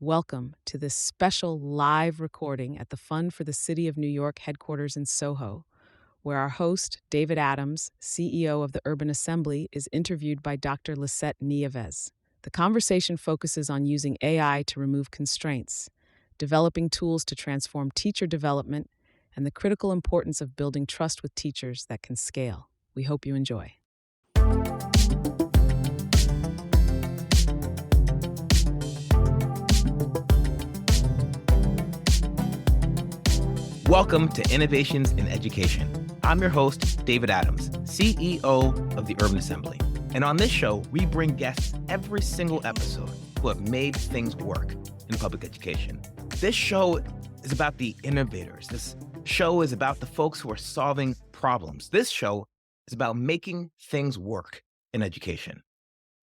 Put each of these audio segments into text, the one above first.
Welcome to this special live recording at the Fund for the City of New York headquarters in Soho, where our host, David Adams, CEO of the Urban Assembly, is interviewed by Dr. Lisette Nieves. The conversation focuses on using AI to remove constraints, developing tools to transform teacher development, and the critical importance of building trust with teachers that can scale. We hope you enjoy. Welcome to Innovations in Education. I'm your host, David Adams, CEO of the Urban Assembly. And on this show, we bring guests every single episode who have made things work in public education. This show is about the innovators. This show is about the folks who are solving problems. This show is about making things work in education.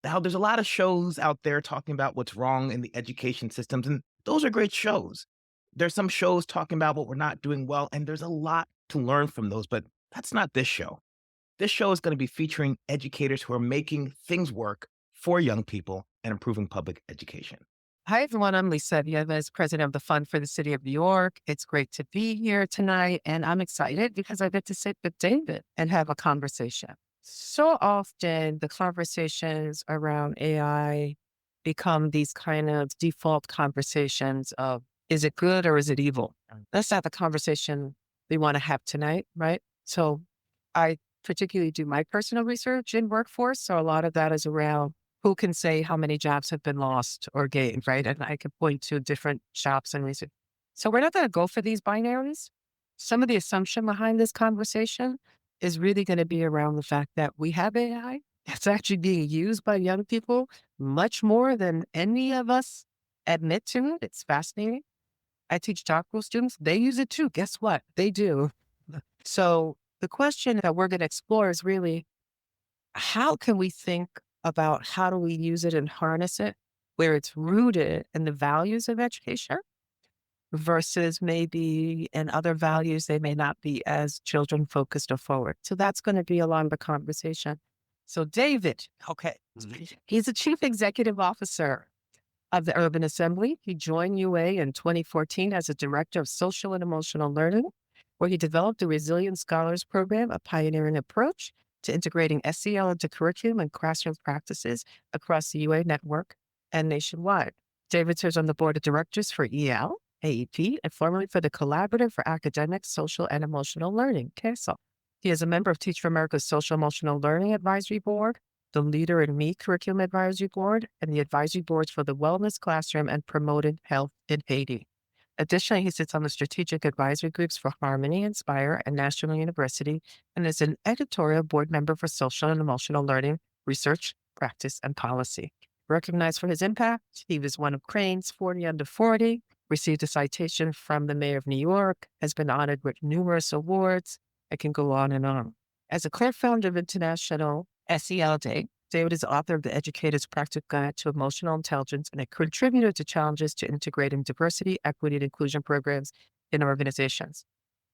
Now, there's a lot of shows out there talking about what's wrong in the education systems, and those are great shows. There's some shows talking about what we're not doing well, and there's a lot to learn from those, but that's not this show. This show is going to be featuring educators who are making things work for young people and improving public education. Hi, everyone. I'm Lisette Nieves, president of the Fund for the City of New York. It's great to be here tonight, and I'm excited because I get to sit with David and have a conversation. So often, the conversations around AI become these kind of default conversations of, is it good or is it evil? That's not the conversation we want to have tonight, right? So I particularly do my personal research in workforce. So a lot of that is around who can say how many jobs have been lost or gained, right? And I can point to different shops and research. So we're not going to go for these binaries. Some of the assumption behind this conversation is really going to be around the fact that we have AI. It's actually being used by young people much more than any of us admit to it. It's fascinating. I teach doctoral students. They use it too. Guess what? They do. So the question that we're going to explore is really, how can we think about how do we use it and harness it where it's rooted in the values of education versus maybe in other values they may not be as children focused or forward. So that's going to be along the conversation. So David, okay, he's the chief executive officer of the Urban Assembly. He joined UA in 2014 as a director of social and emotional learning, where he developed the Resilient Scholars Program, a pioneering approach to integrating SEL into curriculum and classroom practices across the UA network and nationwide. David serves on the board of directors for EL, AEP, and formerly for the Collaborative for Academic, Social, and Emotional Learning, CASEL. He is a member of Teach for America's Social Emotional Learning Advisory Board, the Leader in Me Curriculum Advisory Board, and the advisory boards for the Wellness Classroom and Promoted Health in Haiti. Additionally, he sits on the strategic advisory groups for Harmony, Inspire, and National University, and is an editorial board member for Social and Emotional Learning Research, Practice, and Policy. Recognized for his impact, he was one of Crane's 40 Under 40, received a citation from the Mayor of New York, has been honored with numerous awards. I can go on and on. As a co-founder of International SEL Day, David is author of The Educator's Practical Guide to Emotional Intelligence and a contributor to challenges to integrating diversity, equity, and inclusion programs in organizations.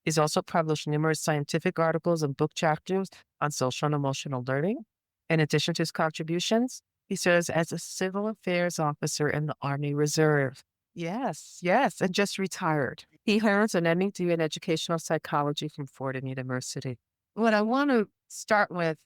He's also published numerous scientific articles and book chapters on social and emotional learning. In addition to his contributions, he serves as a civil affairs officer in the Army Reserve. Yes, and just retired. He holds an MD in educational psychology from Fordham University. What I want to start with,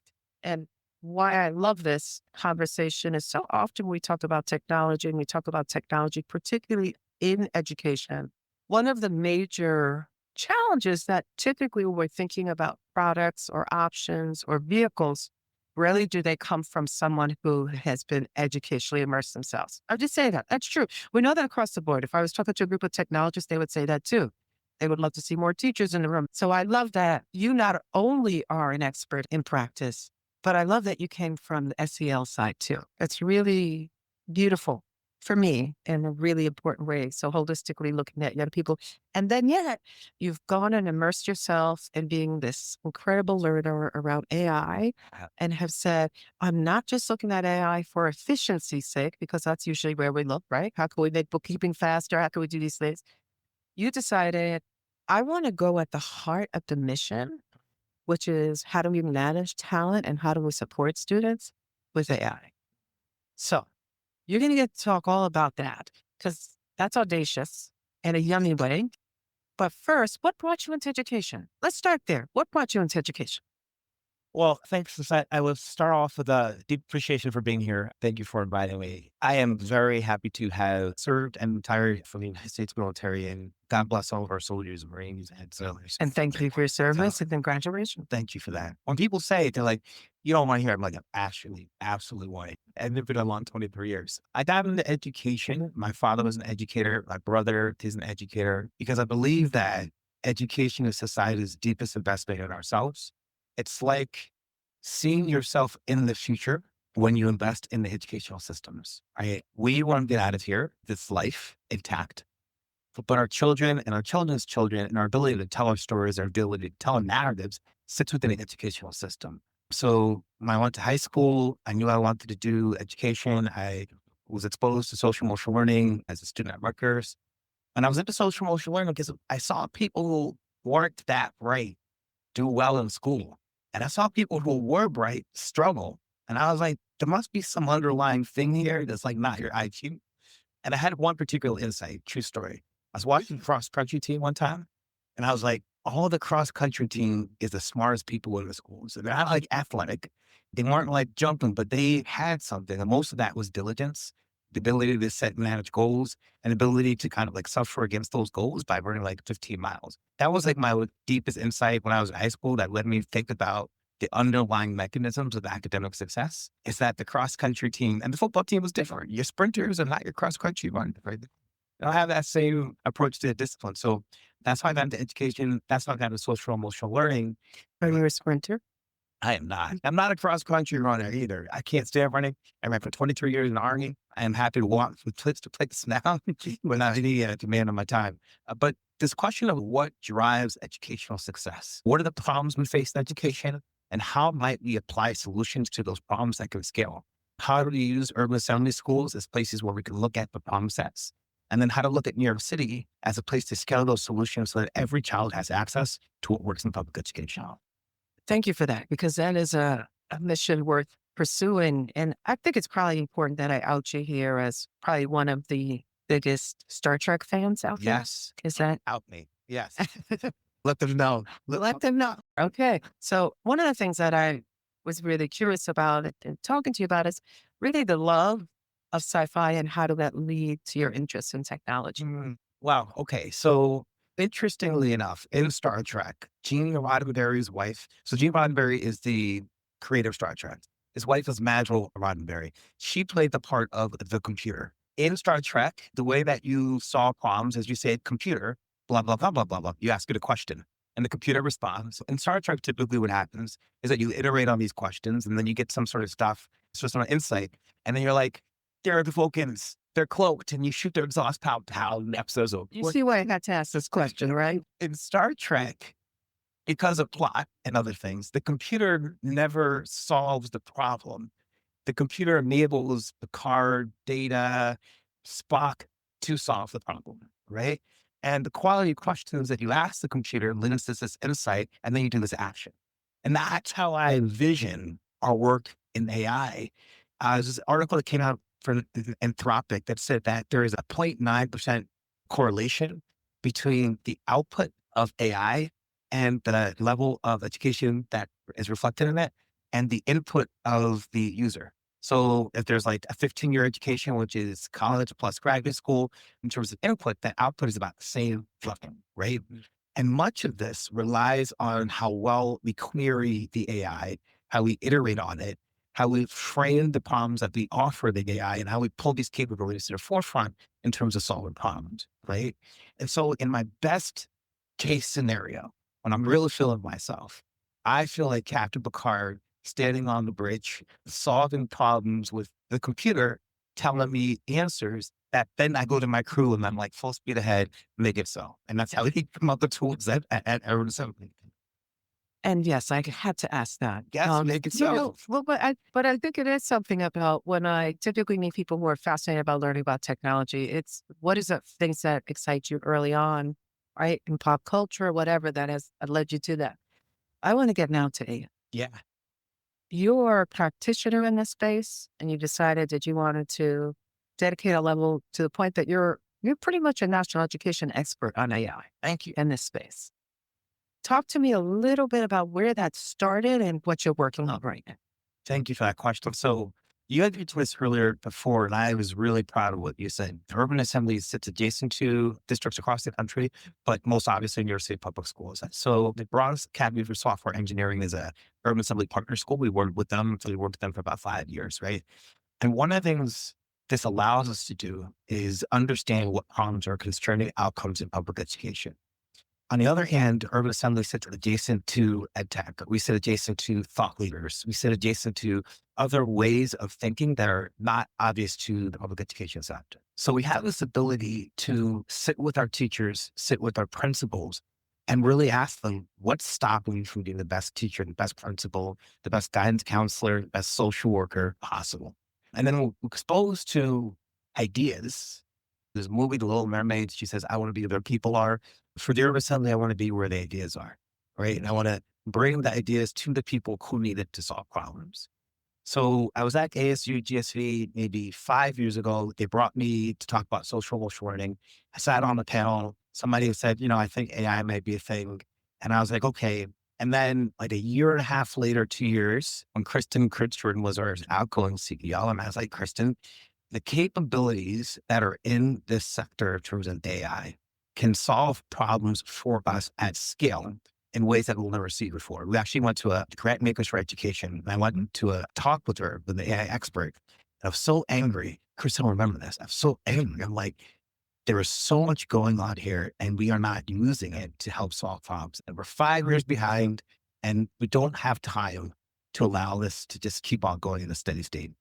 and why I love this conversation, is so often we talk about technology and we talk about technology, particularly in education. One of the major challenges that typically when we're thinking about products or options or vehicles, rarely do they come from someone who has been educationally immersed themselves. I'll just say that. That's true. We know that across the board. If I was talking to a group of technologists, they would say that too. They would love to see more teachers in the room. So I love that you not only are an expert in practice, but I love that you came from the SEL side too. That's really beautiful for me in a really important way. So holistically looking at young people. And then yet you've gone and immersed yourself in being this incredible learner around AI and have said, I'm not just looking at AI for efficiency's sake, because that's usually where we look, right? How can we make bookkeeping faster? How can we do these things? You decided, I want to go at the heart of the mission, which is how do we manage talent and how do we support students with AI? So you're going to get to talk all about that because That's audacious in a yummy way. But first, what brought you into education? Let's start there. What brought you into education? Well, thanks, Lisette. I will start off with a deep appreciation for being here. Thank you for inviting me. I am very happy to have served and retired from the United States military, and God bless all of our soldiers, Marines, and sailors. And thank you for your So, service and congratulations. thank you for that. When people say it, they're like, you don't want to hear it. I'm like, actually, absolutely want it. And it's been a long 23 years. I got into education. My father was an educator. My brother is an educator because I believe that education is society's deepest investment in ourselves. It's like seeing yourself in the future when you invest in the educational systems, right? We want to get out of here, this life intact, but our children and our children's children and our ability to tell our stories, our ability to tell our narratives sits within the educational system. So when I went to high school, I knew I wanted to do education. I was exposed to social emotional learning as a student at Rutgers. And I was into social emotional learning because I saw people who weren't that bright do well in school. And I saw people who were bright struggle. And I was like, there must be some underlying thing here that's like not your IQ. And I had one particular insight, true story. I was watching the cross country team one time, and I was like, all the cross country team is the smartest people in the school. So they're not like athletic. They weren't like jumping, but they had something. And most of that was diligence, the ability to set and manage goals, and ability to kind of like suffer against those goals by running like 15 miles. That was like my deepest insight when I was in high school that led me to think about the underlying mechanisms of academic success is that the cross country team and the football team was different. Your sprinters are not your cross country runners, right? They don't have that same approach to the discipline. So that's how I got into education. That's how I got into social emotional learning. Are you a sprinter? I am not. I'm not a cross country runner either. I can't stand running. I ran for 23 years in the Army. I am happy to walk from place to place now without any demand on my time. But this question of what drives educational success, what are the problems we face in education, and how might we apply solutions to those problems that can scale? How do we use urban assembly schools as places where we can look at the problem sets? And then how to look at New York City as a place to scale those solutions so that every child has access to what works in public education. Thank you for that, because that is a mission worth pursuing. And I think it's probably important that I out you here as probably one of the biggest Star Trek fans out there. Yes. Is that? Out me. Yes. Let them know. Let them know. Okay. So one of the things that I was really curious about and talking to you about is really the love of sci-fi and how did that lead to your interest in technology? Wow. Okay. So interestingly enough, in Star Trek, Gene Roddenberry's wife, so Gene Roddenberry is the creator of Star Trek. His wife is Madrigal Roddenberry. She played the part of the computer. In Star Trek, the way that you solve problems is you say, computer, blah, blah, blah, blah, blah, blah. You ask it a question and the computer responds. In Star Trek, typically what happens is that you iterate on these questions and then you get some sort of stuff, some sort of insight. And then you're like, there are the Vulcans. They're cloaked and you shoot their exhaust pow pow and the episode's over. You see why I had to ask this question, right? In Star Trek, because of plot and other things, the computer never solves the problem. The computer enables Picard, Data, Spock to solve the problem, right? And the quality of questions that you ask the computer leads to this insight, and then you do this action. And that's how I envision our work in AI. There's this article that came out for Anthropic that said that there is a 0.9% correlation between the output of AI and the level of education that is reflected in it and the input of the user. So if there's like a 15-year education, which is college plus graduate school, in terms of input, the output is about the same level, right? And much of this relies on how well we query the AI, how we iterate on it, how we frame the problems that we offer the AI, and how we pull these capabilities to the forefront in terms of solving problems, right? And so in my best case scenario, when I'm really feeling myself, I feel like Captain Picard standing on the bridge, solving problems with the computer, telling me answers that then I go to my crew and I'm like full speed ahead, make it so. And that's how we come up with the tools at Aero Assembly. And yes, I had to ask that. Yes, make it so. Well, but I think it is something about when I typically meet people who are fascinated about learning about technology. It's what is the things that excite you early on, right? In pop culture, whatever that has led you to that. I want to get now to AI. Yeah. You're a practitioner in this space, and you decided that you wanted to dedicate a level to the point that you're You're pretty much a national education expert on AI Thank you. in this space. Talk to me a little bit about where that started and what you're working on right now. Thank you for that question. So you had to this earlier before, and I was really proud of what you said. The urban assembly sits adjacent to districts across the country, but most obviously New York State public schools. So the Bronx Academy for Software Engineering is a urban assembly partner school. We worked with them. So we worked with them for about 5 years, right? And one of the things this allows us to do is understand what problems are constraining outcomes in public education. On the other hand, urban assembly sits adjacent to EdTech. We sit adjacent to thought leaders. We sit adjacent to other ways of thinking that are not obvious to the public education sector. So we have this ability to sit with our teachers, sit with our principals, and really ask them what's stopping you from being the best teacher, the best principal, the best guidance counselor, the best social worker possible. And then we're exposed to ideas. There's a movie, The Little Mermaid. She says, I want to be where people are. For the urban assembly, I want to be where the ideas are, right? And I want to bring the ideas to the people who need it to solve problems. So I was at ASU GSV maybe 5 years ago. They brought me to talk about social emotional learning. I sat on the panel. Somebody said, I think AI might be a thing. And I was like, okay. And then like a year and a half later, 2 years, when Kristen Kurtzjordan was our outgoing CEO, and I was like, Kristen, the capabilities that are in this sector in terms of AI can solve problems for us at scale in ways that we'll never see before. We actually went to a grant makers for education. And I went to a talk with her, with the AI expert. I was so angry. Kristen will remember this. I'm so angry. I'm like, there is so much going on here and we are not using it to help solve problems. And we're 5 years behind and we don't have time to allow this to just keep on going in a steady state.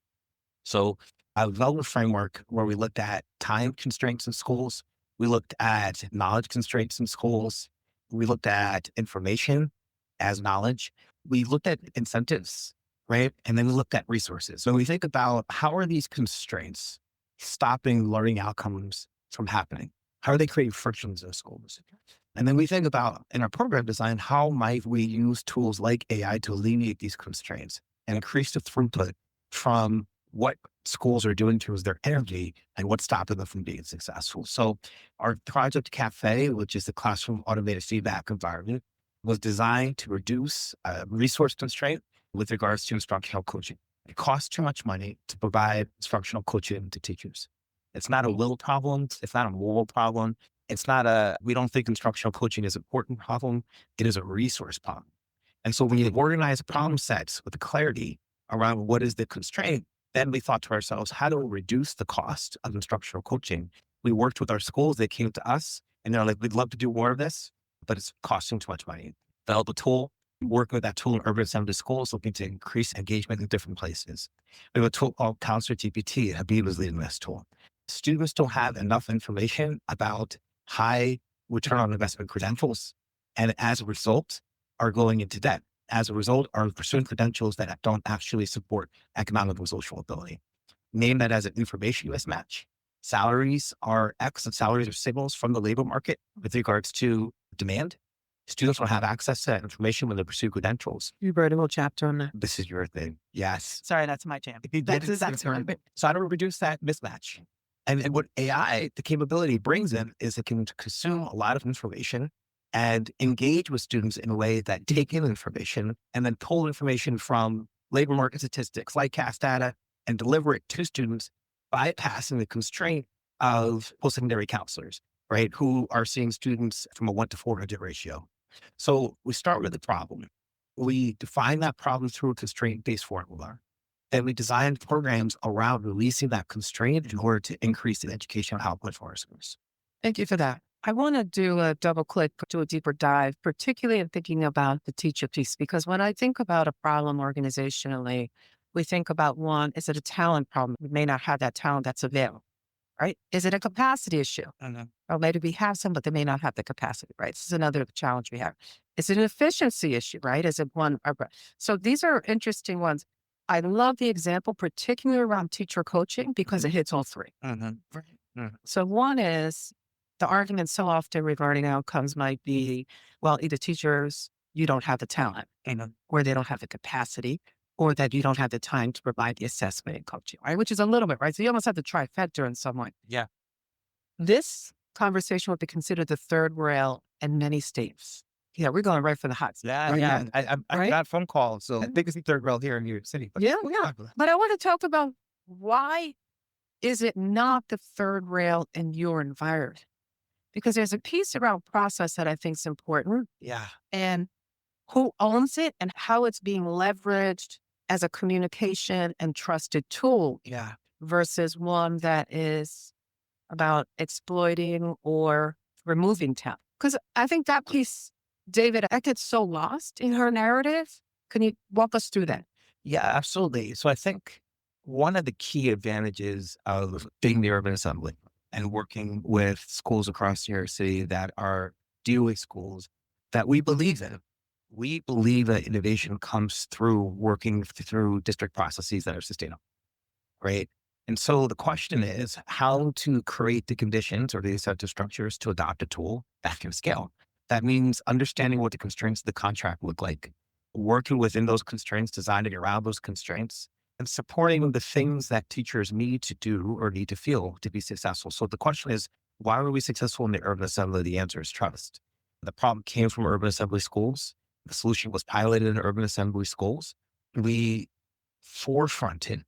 So I developed a framework where we looked at time constraints in schools. We looked at knowledge constraints in schools. We looked at information as knowledge. We looked at incentives, right? And then we looked at resources. So we think about how are these constraints stopping learning outcomes from happening? How are they creating frictions in schools? And then we think about in our program design, how might we use tools like AI to alleviate these constraints and increase the throughput from what schools are doing towards their energy and what's stopping them from being successful. So our Project Cafe, which is the classroom automated feedback environment, was designed to reduce resource constraint with regards to instructional coaching. It costs too much money to provide instructional coaching to teachers. It's not a will problem. It's not a moral problem. It's not we don't think instructional coaching is an important problem. It is a resource problem. And so when you organize problem sets with clarity around what is the constraint, then we thought to ourselves, how do we reduce the cost of instructional coaching? We worked with our schools. They came to us and they're like, we'd love to do more of this, but it's costing too much money. Develop a tool, work with that tool in urban assembly schools, looking to increase engagement in different places. We have a tool called Counselor GPT. Habib is leading this tool. Students don't have enough information about high return on investment credentials. And as a result, are going into debt. As a result, are pursuing credentials that don't actually support economic and social ability. Name that as an information mismatch. Salaries are X and salaries are signals from the labor market with regards to demand. Students don't have access to that information when they pursue credentials. You wrote a little chapter on that. This is your thing. Yes. Sorry, that's my jam. That's right. So how do we reduce that mismatch? And what AI, the capability brings in is it can consume a lot of information and engage with students in a way that take in information and then pull information from labor market statistics like CAS data and deliver it to students, bypassing the constraint of post-secondary counselors, right? Who are seeing students from a 1 to 400 ratio. So we start with the problem. We define that problem through a constraint-based formula. Then we design programs around releasing that constraint in order to increase the educational output for our schools. Thank you for that. I want to do a double click, do a deeper dive, particularly in thinking about the teacher piece, because when I think about a problem organizationally, we think about one, is it a talent problem? We may not have that talent that's available, right? Is it a capacity issue? Or maybe we have some, but they may not have the capacity, right? This is another challenge we have. Is it an efficiency issue, right? Is it one? So these are interesting ones. I love the example, particularly around teacher coaching, because it hits all three. So one is the argument so often regarding outcomes might be, well, either teachers, you don't have the talent, or they don't have the capacity, or that you don't have the time to provide the assessment and coaching, right? Which is a little bit, right? So you almost have the trifecta in some way. Yeah. This conversation would be considered the third rail in many states. Yeah, we're going right for the hot seat Yeah, right yeah. now, I right? got a phone call. So I think it's the third rail here in New York City. But Yeah, we'll yeah. talk about But I want to talk about why is it not the third rail in your environment? Because there's a piece around process that I think is important yeah. and who owns it and how it's being leveraged as a communication and trusted tool Yeah. versus one that is about exploiting or removing talent. Because I think that piece, David, that gets so lost in her narrative. Can you walk us through that? Yeah, absolutely. So I think one of the key advantages of being the urban assembly and working with schools across New York City that are DOE schools that we believe in. We believe that innovation comes through working through district processes that are sustainable, right? And so the question is how to create the conditions or the incentive structures to adopt a tool that can scale. That means understanding what the constraints of the contract look like, working within those constraints, designing around those constraints, and supporting the things that teachers need to do or need to feel to be successful. So the question is, why were we successful in the urban assembly? The answer is trust. The problem came from urban assembly schools. The solution was piloted in urban assembly schools. We forefronted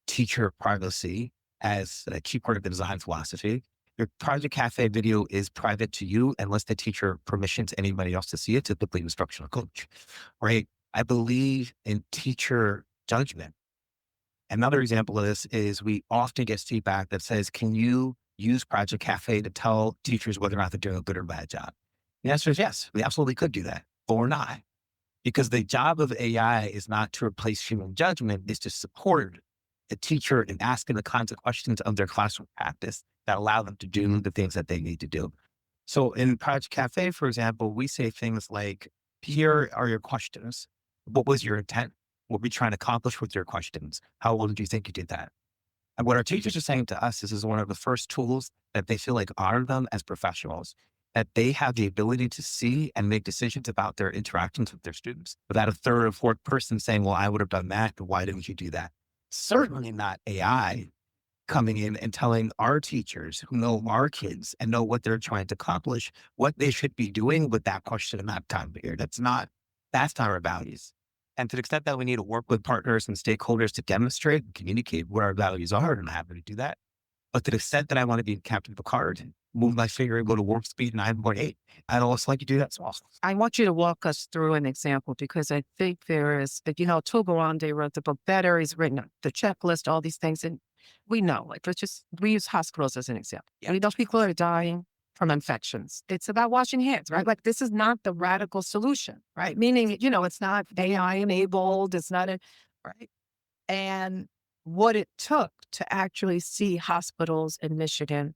teacher privacy as a key part of the design philosophy. Your Project Cafe video is private to you unless the teacher permissions anybody else to see it, typically instructional coach, right? I believe in teacher judgment. Another example of this is we often get feedback that says, can you use Project Cafe to tell teachers whether or not they're doing a good or bad job? The answer is yes, we absolutely could do that, but we're not. Because the job of AI is not to replace human judgment, is to support the teacher in asking the kinds of questions of their classroom practice that allow them to do the things that they need to do. So in Project Cafe, for example, we say things like, here are your questions. What was your intent? What were you trying to accomplish with your questions? How well did you think you did that? And what our teachers are saying to us is, this is one of the first tools that they feel like honor them as professionals, that they have the ability to see and make decisions about their interactions with their students without a third or fourth person saying, well, I would have done that. Why didn't you do that? Certainly not AI coming in and telling our teachers who know our kids and know what they're trying to accomplish, what they should be doing with that question in that time period. That's not our values. And to the extent that we need to work with partners and stakeholders to demonstrate and communicate what our values are, and I'm happy to do that. But to the extent that I want to be Captain Picard, move my finger and go to warp speed 9.8, I'd also like to do that as well. I want you to walk us through an example because I think there is, Togorande wrote the book Better. He's written the checklist, all these things. And we know, like, we use hospitals as an example. Yeah. We know people are dying from infections. It's about washing hands, right? Like, this is not the radical solution, right? Meaning, it's not AI enabled. It's not right? And what it took to actually see hospitals in Michigan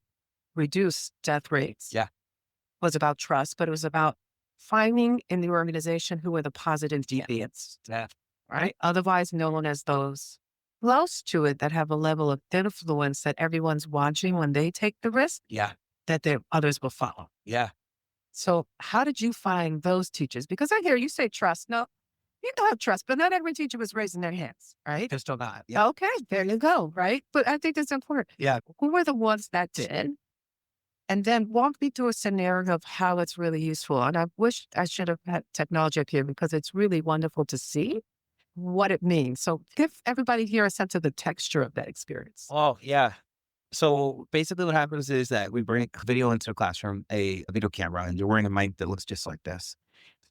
reduce death rates Yeah. was about trust, but it was about finding in the organization who were the positive deviants, Yeah. right? Otherwise known as those close to it that have a level of influence that everyone's watching when they take the risk Yeah. that others will follow. Yeah. So how did you find those teachers? Because I hear you say trust. No, you don't have trust, but not every teacher was raising their hands, right? They're still not. Yeah. Okay, there you go, right? But I think that's important. Yeah. Who were the ones that did? And then walk me through a scenario of how it's really useful. And I wish I should have had technology up here because it's really wonderful to see what it means. So give everybody here a sense of the texture of that experience. Oh, yeah. So basically what happens is that we bring a video into a classroom, a video camera, and you're wearing a mic that looks just like this.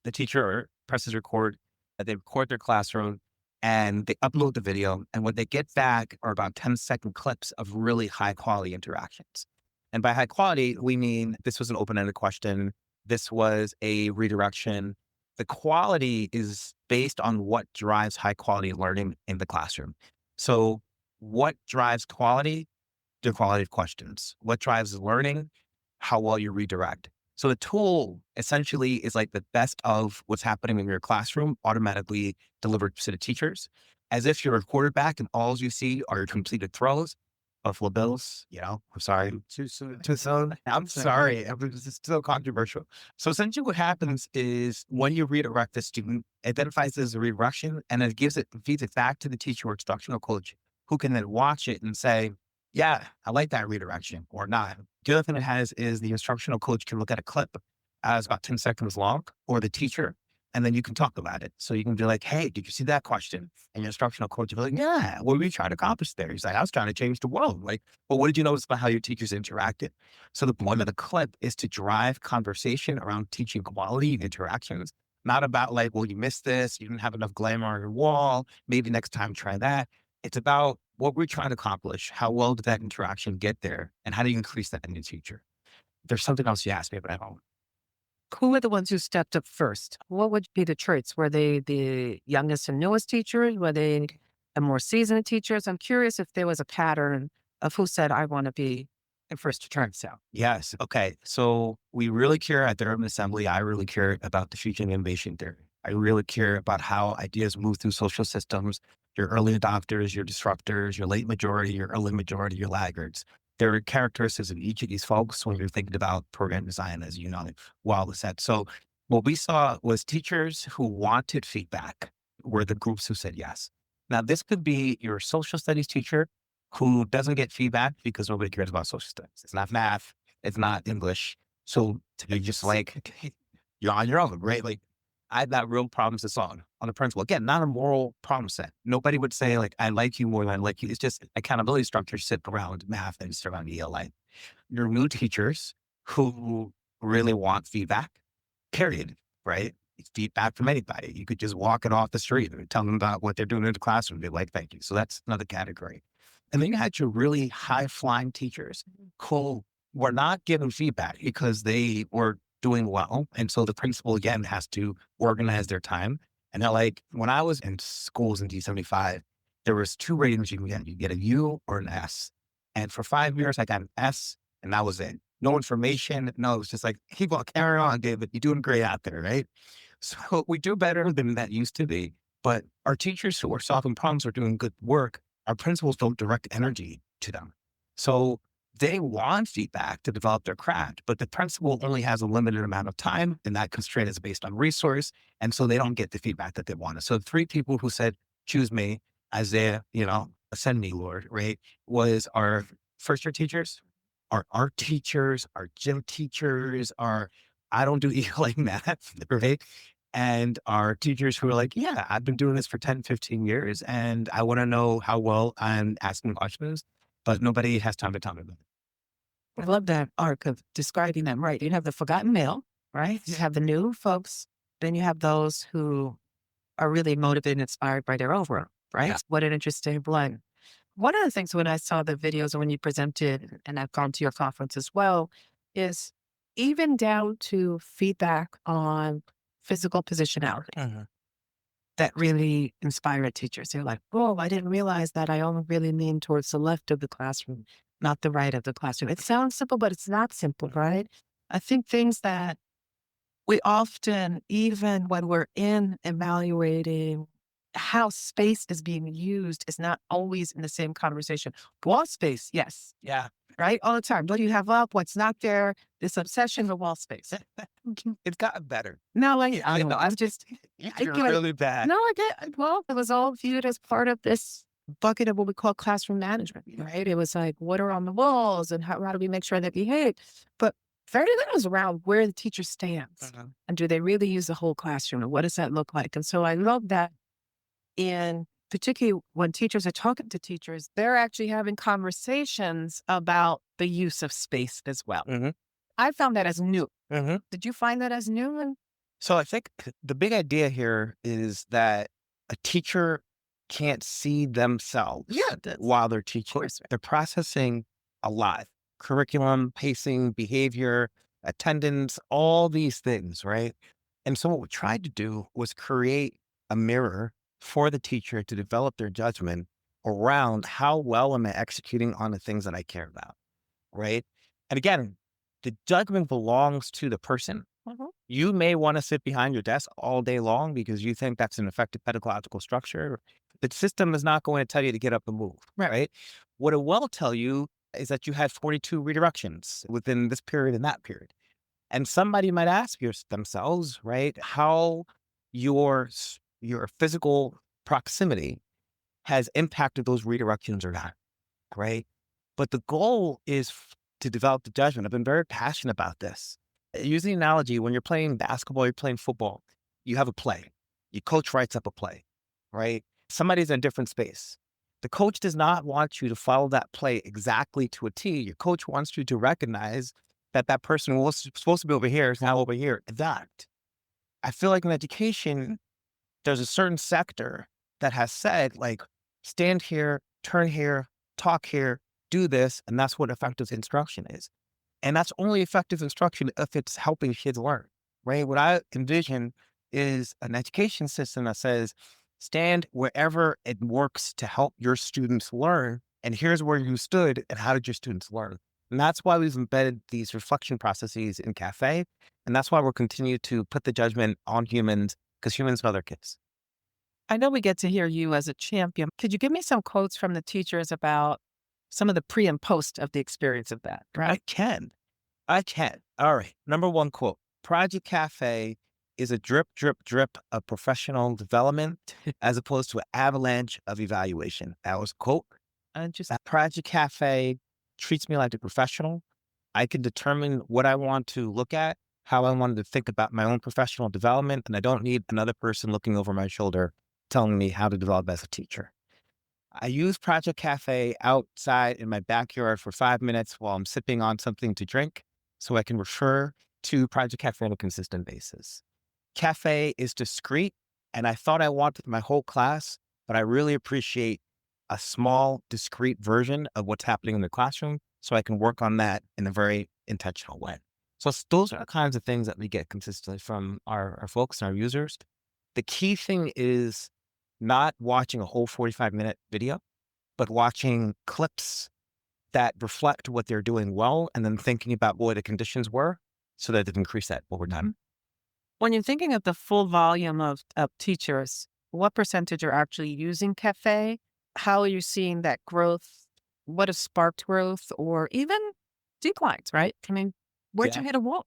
The teacher presses record, they record their classroom, and they upload the video. And what they get back are about 10-second clips of really high quality interactions. And by high quality, we mean this was an open-ended question. This was a redirection. The quality is based on what drives high quality learning in the classroom. So what drives quality? The quality of questions. What drives learning? How well you redirect. So the tool essentially is like the best of what's happening in your classroom automatically delivered to the teachers, as if you're a quarterback and all you see are your completed throws. Buffalo Bills, I'm sorry. Too soon. Too soon. I'm sorry. This is so controversial. So essentially what happens is when you redirect the student, it identifies it as a redirection and it feeds it back to the teacher or instructional coach who can then watch it and say, yeah, I like that redirection or not. The other thing it has is the instructional coach can look at a clip as about 10 seconds long, or the teacher, and then you can talk about it. So you can be like, hey, did you see that question? And your instructional coach will be like, yeah, what were you trying to accomplish there? He's like, I was trying to change the world. Like, well, what did you notice about how your teachers interacted? So the point of the clip is to drive conversation around teaching quality and interactions, not about like, well, you missed this, you didn't have enough glamour on your wall, maybe next time try that. It's about what we're trying to accomplish. How well did that interaction get there? And how do you increase that in your teacher? There's something else you asked me, but I don't. Who were the ones who stepped up first? What would be the traits? Were they the youngest and newest teachers? Were they the more seasoned teachers? I'm curious if there was a pattern of who said, I want to be the first to turn south. Yes. Okay. So we really care at the Urban Assembly. I really care about the future of innovation theory. I really care about how ideas move through social systems, your early adopters, your disruptors, your late majority, your early majority, your laggards. There are characteristics of each of these folks when you're thinking about program design, as you know, well said. So what we saw was teachers who wanted feedback were the groups who said yes. Now, this could be your social studies teacher who doesn't get feedback because nobody cares about social studies. It's not math. It's not English. So you're just like, you're on your own, right? Like I had that real problems to solve on the principle. Again, not a moral problem set. Nobody would say like, I like you more than I like you. It's just accountability structures sit around math and sit around ELA. Your new teachers who really want feedback, period, right? It's feedback from anybody. You could just walk it off the street and tell them about what they're doing in the classroom. Be like, thank you. So that's another category. And then you had your really high flying teachers who were not given feedback because they were doing well. And so the principal again has to organize their time. And they're like, when I was in schools in D75, there was two ratings you can get. You get a U or an S. And for 5 years, I got an S and that was it. No information. No, it was just like, keep on, carry on, David. You're doing great out there, right? So we do better than that used to be. But our teachers who are solving problems are doing good work. Our principals don't direct energy to them. So they want feedback to develop their craft, but the principal only has a limited amount of time, and that constraint is based on resource. And so they don't get the feedback that they wanted. So three people who said, choose me as their, ascend me, Lord, right, was our first year teachers, our art teachers, our gym teachers, our I don't do ELA math, right? And our teachers who are like, yeah, I've been doing this for 10, 15 years and I want to know how well I'm asking questions, but nobody has time to tell me about it. I love that arc of describing them, right? You have the forgotten male, right? You have the new folks. Then you have those who are really motivated and inspired by their overall, right? Yeah. What an interesting blend. One of the things when I saw the videos and when you presented, and I've gone to your conference as well, is even down to feedback on physical positionality that really inspired teachers. They're like, oh, I didn't realize that I only really lean towards the left of the classroom, not the right of the classroom. It sounds simple, but it's not simple, right? I think things that we often, even when we're in evaluating how space is being used, is not always in the same conversation. Wall space, yes, Yeah. right? All the time. What do you have up? What's not there? This obsession with wall space. It's gotten better. No, I know. I'm just, I You're get it. really bad. No, I get, well, it was all viewed as part of this bucket of what we call classroom management, right? It was like, what are on the walls and how do we make sure they behave? But very little is around where the teacher stands and do they really use the whole classroom and what does that look like? And so I love that in particularly when teachers are talking to teachers, they're actually having conversations about the use of space as well. I found that as new. Did you find that as new? So I think the big idea here is that a teacher can't see themselves while they're teaching. They're processing a lot. Curriculum, pacing, behavior, attendance, all these things, right? And so what we tried to do was create a mirror for the teacher to develop their judgment around how well am I executing on the things that I care about, right? And again, the judgment belongs to the person. You may want to sit behind your desk all day long because you think that's an effective pedagogical structure. The system is not going to tell you to get up and move, right? What it will tell you is that you had 42 redirections within this period and that period. And somebody might ask themselves, right, how your physical proximity has impacted those redirections or not, right? But the goal is to develop the judgment. I've been very passionate about this. Using the analogy, when you're playing basketball, you're playing football, you have a play. Your coach writes up a play, right? Somebody's in a different space. The coach does not want you to follow that play exactly to a T. Your coach wants you to recognize that that person who was supposed to be over here is now over here. That I feel like in education, there's a certain sector that has said, like, stand here, turn here, talk here, do this. And that's what effective instruction is. And that's only effective instruction if it's helping kids learn, right? What I envision is an education system that says, stand wherever it works to help your students learn. And here's where you stood and how did your students learn? And that's why we've embedded these reflection processes in Cafe. And that's why we'll continue to put the judgment on humans because humans know their kids. I know we get to hear you as a champion. Could you give me some quotes from the teachers about some of the pre and post of the experience of that? I can. I can. All right. Number one quote. Project Cafe is a drip, drip, drip of professional development as opposed to an avalanche of evaluation. That was a quote. And just That Project Cafe treats me like a professional. I can determine what I want to look at, how I wanted to think about my own professional development, and I don't need another person looking over my shoulder telling me how to develop as a teacher. I use Project Cafe outside in my backyard for 5 minutes while I'm sipping on something to drink so I can refer to Project Cafe on a consistent basis. Cafe is discreet, and I thought I wanted my whole class, but I really appreciate a small, discrete version of what's happening in the classroom so I can work on that in a very intentional way. So those are the kinds of things that we get consistently from our folks and our users. The key thing is not watching a whole 45-minute video, but watching clips that reflect what they're doing well and then thinking about what the conditions were so that they can increase that over time. when you're thinking of the full volume of teachers, what percentage are actually using Cafe? How are you seeing that growth? What has sparked growth or even declines, right? I mean, where'd Yeah. you hit a wall?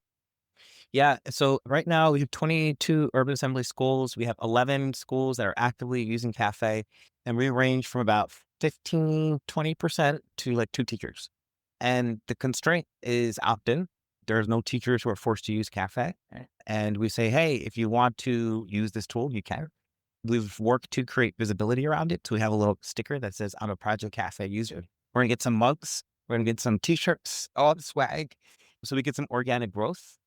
Yeah. So right now we have 22 urban assembly schools. We have 11 schools that are actively using Cafe, and we range from about 15, 20% to like 2 teachers. And the constraint is opt-in. There's no teachers who are forced to use Cafe. Right. And we say, hey, if you want to use this tool, you can. We've worked to create visibility around it. So we have a little sticker that says, I'm a Project Cafe user. We're going to get some mugs. We're going to get some t-shirts, all the swag. So we get some organic growth.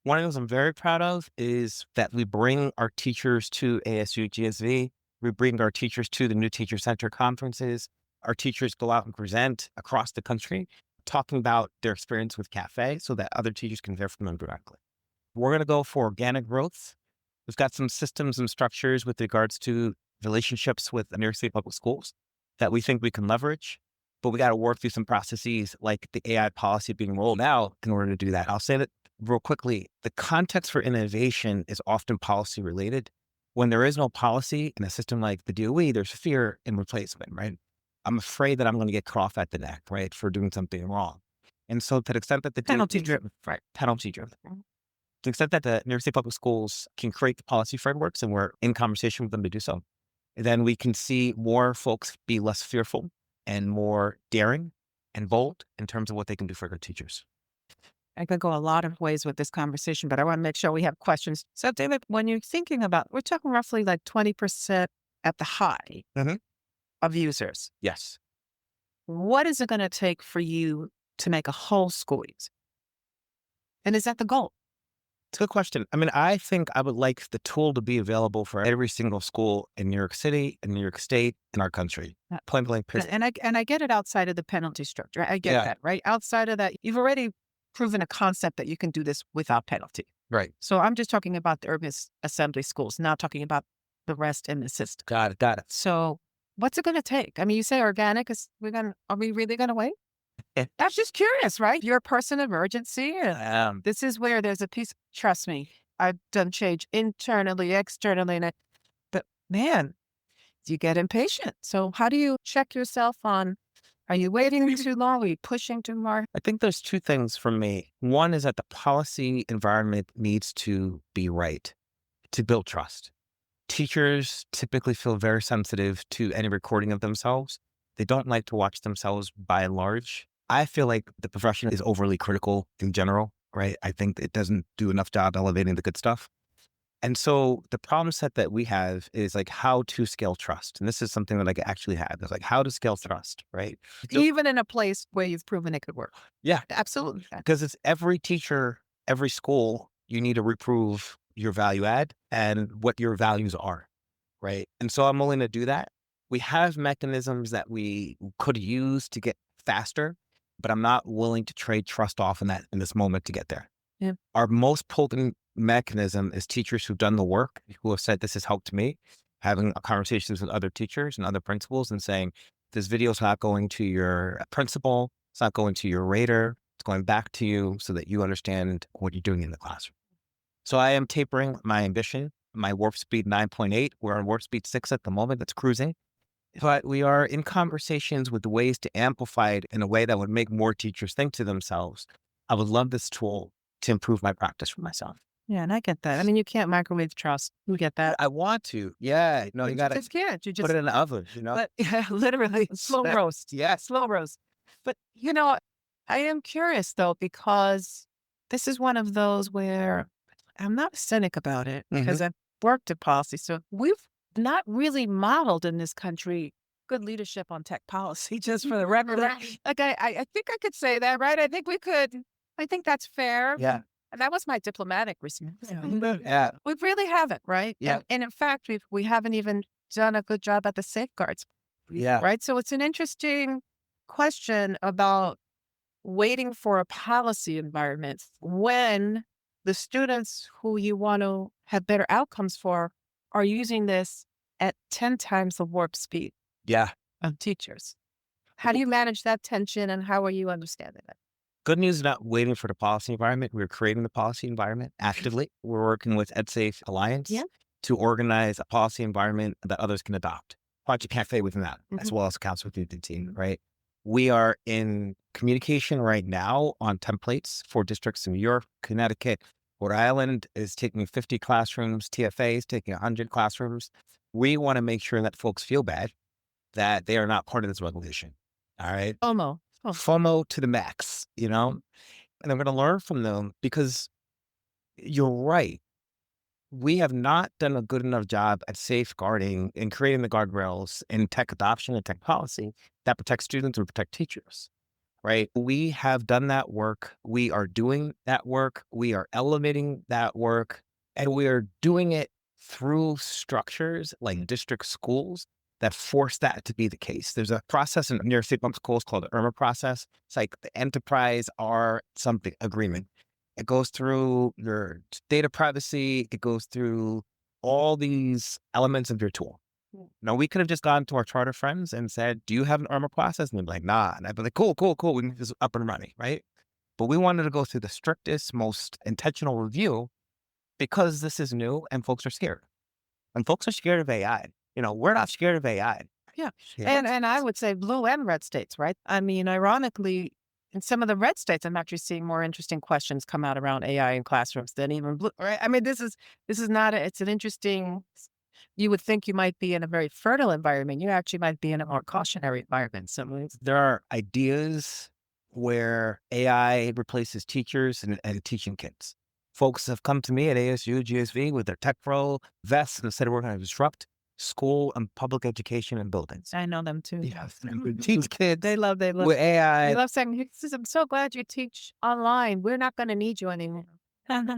One of the things I'm very proud of is that we bring our teachers to ASU GSV. We bring our teachers to the New Teacher Center conferences. Our teachers go out and present across the country, talking about their experience with Cafe so that other teachers can hear from them directly. We're going to go for organic growth. We've got some systems and structures with regards to relationships with the New York State Public Schools that we think we can leverage, but we got to work through some processes like the AI policy being rolled out in order to do that. I'll say that real quickly. The context for innovation is often policy related. When there is no policy in a system like the DOE, there's fear in replacement, right? I'm afraid that I'm going to get cut off at the neck, right, for doing something wrong. And so to the extent that the Penalty driven. right, penalty driven. To the extent that the New York State Public Schools can create the policy frameworks and we're in conversation with them to do so, then we can see more folks be less fearful and more daring and bold in terms of what they can do for their teachers. I could go a lot of ways with this conversation, but I want to make sure we have questions. So, David, when you're thinking about, we're talking roughly like 20% at the high Mhm. of users. Yes. What is it going to take for you to make a whole school easy? And is that the goal? It's a good question. I mean, I think I would like the tool to be available for every single school in New York City, in New York State, in our country. Yeah. Point blank, period. And I get it outside of the penalty structure. I get Yeah. that, right? Outside of that, you've already proven a concept that you can do this without penalty. Right. So I'm just talking about the urban assembly schools, not talking about the rest in the system. Got it. Got it. So what's it going to take? I mean, you say organic are we really going to wait? I'm just curious, right? You're a person of urgency. And this is where there's a piece, trust me, I've done change internally, externally, but man, you get impatient. So how do you check yourself on, are you waiting too long? Are you pushing too hard? I think there's two things for me. One is that the policy environment needs to be right to build trust. Teachers typically feel very sensitive to any recording of themselves. They don't like to watch themselves by and large. I feel like the profession is overly critical in general, right? I think it doesn't do enough job elevating the good stuff. And so the problem set that we have is like how to scale trust. And this is something that I actually had. It's like how to scale trust, right? Even in a place where you've proven it could work. Yeah, Absolutely. because it's every teacher, every school, you need to reprove your value add and what your values are, right? And so I'm willing to do that. We have mechanisms that we could use to get faster, but I'm not willing to trade trust off in this moment to get there. Yeah. Our most potent mechanism is teachers who've done the work, who have said, this has helped me, having conversations with other teachers and other principals and saying, this video is not going to your principal, it's not going to your rater, it's going back to you so that you understand what you're doing in the classroom. So I am tapering my ambition, my warp speed 9.8. We're on warp speed 6 at the moment. That's cruising. But we are in conversations with ways to amplify it in a way that would make more teachers think to themselves, I would love this tool to improve my practice for myself. Yeah, and I get that. I mean, you can't microwave trust. You get that. I want to. Yeah. No, But you got to just can't. You just put it in the oven, you know? But yeah, literally slow roast. Yeah. Slow roast. But I am curious though, because this is one of those where I'm not a cynic about it because I've worked at policy. So we've not really modeled in this country good leadership on tech policy, just for the record. Like I think I could say that, right? I think we could. I think that's fair. Yeah. And that was my diplomatic response. Yeah. We really haven't, right? Yeah. And in fact, we haven't even done a good job at the safeguards. Yeah. Right. So it's an interesting question about waiting for a policy environment when the students who you want to have better outcomes for are using this at 10 times the warp speed Yeah. of teachers. How do you manage that tension and how are you understanding it? Good news is not waiting for the policy environment. We're creating the policy environment actively. We're working with EdSafe Alliance to organize a policy environment that others can adopt. Project Cafe within that, as well as Council with the team, right? We are in communication right now on templates for districts in New York, Connecticut. Rhode Island is taking 50 classrooms. TFA is taking 100 classrooms. We want to make sure that folks feel bad that they are not part of this revolution. All right. FOMO to the max, and I'm going to learn from them because you're right. We have not done a good enough job at safeguarding and creating the guardrails in tech adoption and tech policy that protect students and protect teachers, right? We have done that work. We are doing that work. We are elevating that work, and we are doing it through structures like district schools that force that to be the case. There's a process in New York State public schools called the IRMA process. It's like the enterprise R something agreement. It goes through your data privacy. It goes through all these elements of your tool. Now, we could have just gone to our charter friends and said, do you have an IRMA process? And they'd be like, nah. And I'd be like, cool. We can just up and running, right? But we wanted to go through the strictest, most intentional review because this is new and folks are scared. And folks are scared of AI. We're not scared of AI. Yeah. And I would say blue and red states, right? I mean, ironically, in some of the red states, I'm actually seeing more interesting questions come out around AI in classrooms than even blue, right? I mean, this is not, it's an interesting, you would think you might be in a very fertile environment. You actually might be in a more cautionary environment. So there are ideas where AI replaces teachers and teaching kids. Folks have come to me at ASU, GSV with their tech pro vests and said, we're going to disrupt school and public education and buildings. I know them too. Yes. Teach kids. They love with AI. They love saying, I'm so glad you teach online. We're not going to need you anymore.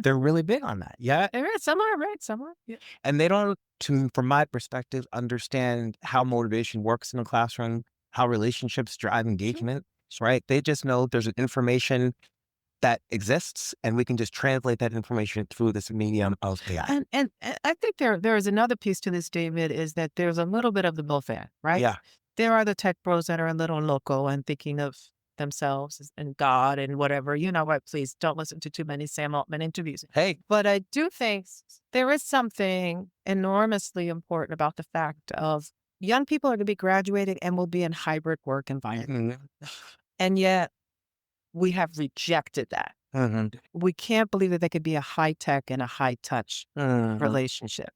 They're really big on that. Yeah. Some are, right? Some are. Yeah. And they don't, from my perspective, understand how motivation works in a classroom, how relationships drive engagement, right? They just know there's an information that exists and we can just translate that information through this medium of AI. And I think there is another piece to this, David, is that there's a little bit of the both end, right? Yeah. There are the tech bros that are a little loco and thinking of themselves and God and whatever. You know what? Please don't listen to too many Sam Altman interviews. Hey. But I do think there is something enormously important about the fact of young people are going to be graduating and will be in hybrid work environment. And yet we have rejected that. We can't believe that there could be a high tech and a high touch relationship.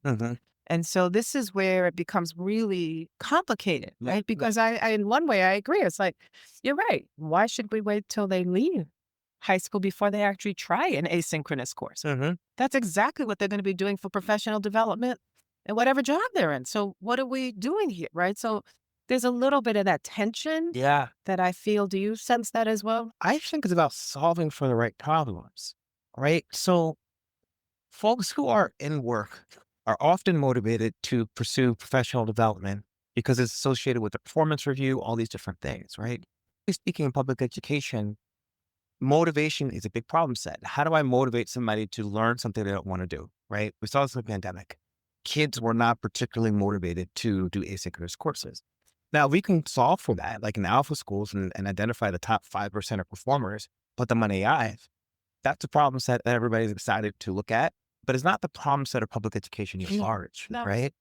And so this is where it becomes really complicated, right? Because I in one way, I agree. It's like, you're right. Why should we wait till they leave high school before they actually try an asynchronous course? That's exactly what they're going to be doing for professional development and whatever job they're in. So what are we doing here, right? So there's a little bit of that tension Yeah. that I feel. Do you sense that as well? I think it's about solving for the right problems, right? So folks who are in work are often motivated to pursue professional development because it's associated with a performance review, all these different things, right? Speaking in public education, motivation is a big problem set. How do I motivate somebody to learn something they don't want to do, right? We saw this in the pandemic. Kids were not particularly motivated to do asynchronous courses. Now, we can solve for that, like in alpha schools, and identify the top 5% of performers, put them on AI. That's a problem set that everybody's excited to look at, but it's not the problem set of public education at large, No. right?